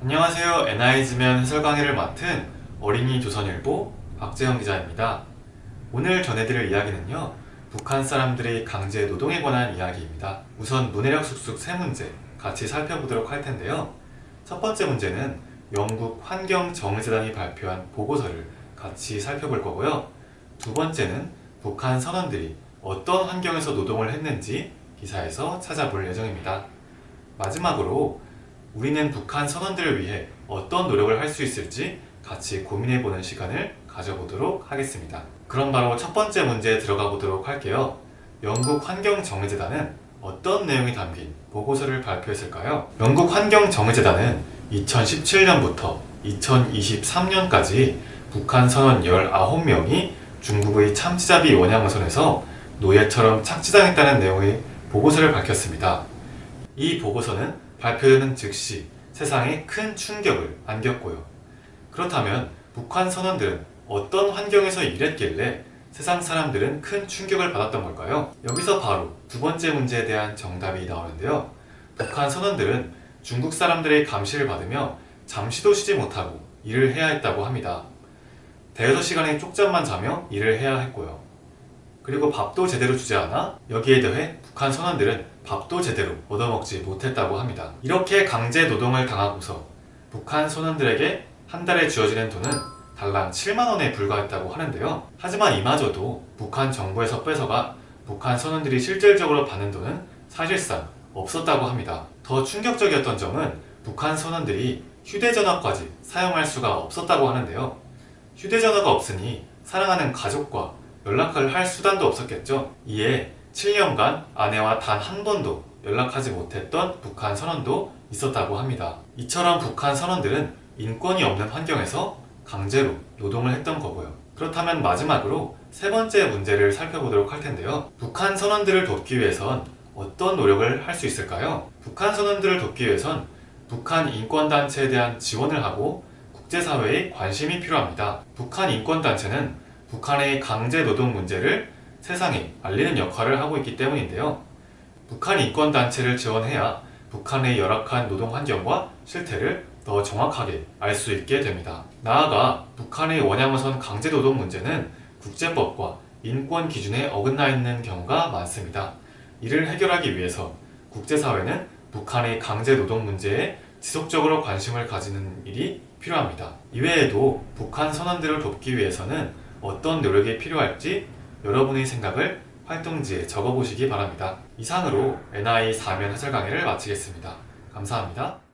안녕하세요. NI지면 해설 강의를 맡은 어린이 조선일보 박재영 기자입니다. 오늘 전해드릴 이야기는요, 북한 사람들의 강제 노동에 관한 이야기입니다. 우선 문해력 숙숙 세 문제 같이 살펴보도록 할 텐데요. 첫 번째 문제는 영국 환경정의재단이 발표한 보고서를 같이 살펴볼 거고요. 두 번째는 북한 선원들이 어떤 환경에서 노동을 했는지 기사에서 찾아볼 예정입니다. 마지막으로 우리는 북한 선원들을 위해 어떤 노력을 할 수 있을지 같이 고민해보는 시간을 가져보도록 하겠습니다. 그럼 바로 첫 번째 문제에 들어가 보도록 할게요. 영국 환경정의재단은 어떤 내용이 담긴 보고서를 발표했을까요? 영국 환경정의재단은 2017년부터 2023년까지 북한 선원 19명이 중국의 참치잡이 원양어선에서 노예처럼 착취당했다는 내용의 보고서를 밝혔습니다. 이 보고서는 발표되는 즉시 세상에 큰 충격을 안겼고요. 그렇다면 북한 선원들은 어떤 환경에서 일했길래 세상 사람들은 큰 충격을 받았던 걸까요? 여기서 바로 두 번째 문제에 대한 정답이 나오는데요. 북한 선원들은 중국 사람들의 감시를 받으며 잠시도 쉬지 못하고 일을 해야 했다고 합니다. 대여섯 시간의 쪽잠만 자며 일을 해야 했고요. 그리고 밥도 제대로 주지 않아 여기에 더해 북한 선원들은 밥도 제대로 얻어먹지 못했다고 합니다. 이렇게 강제 노동을 당하고서 북한 선원들에게 한 달에 주어지는 돈은 달랑 7만 원에 불과했다고 하는데요. 하지만 이마저도 북한 정부에서 뺏어가 북한 선원들이 실질적으로 받는 돈은 사실상 없었다고 합니다. 더 충격적이었던 점은 북한 선원들이 휴대전화까지 사용할 수가 없었다고 하는데요. 휴대전화가 없으니 사랑하는 가족과 연락을 할 수단도 없었겠죠. 이에 7년간 아내와 단 한 번도 연락하지 못했던 북한 선원도 있었다고 합니다. 이처럼 북한 선원들은 인권이 없는 환경에서 강제로 노동을 했던 거고요. 그렇다면 마지막으로 세 번째 문제를 살펴보도록 할 텐데요. 북한 선원들을 돕기 위해선 어떤 노력을 할 수 있을까요? 북한 선원들을 돕기 위해선 북한 인권단체에 대한 지원을 하고 국제사회의 관심이 필요합니다. 북한 인권단체는 북한의 강제 노동 문제를 세상에 알리는 역할을 하고 있기 때문인데요. 북한 인권단체를 지원해야 북한의 열악한 노동 환경과 실태를 더 정확하게 알 수 있게 됩니다. 나아가 북한의 원양어선 강제 노동 문제는 국제법과 인권 기준에 어긋나 있는 경우가 많습니다. 이를 해결하기 위해서 국제사회는 북한의 강제 노동 문제에 지속적으로 관심을 가지는 일이 필요합니다. 이외에도 북한 선원들을 돕기 위해서는 어떤 노력이 필요할지 여러분의 생각을 활동지에 적어보시기 바랍니다. 이상으로 NI 4면 해설 강의를 마치겠습니다. 감사합니다.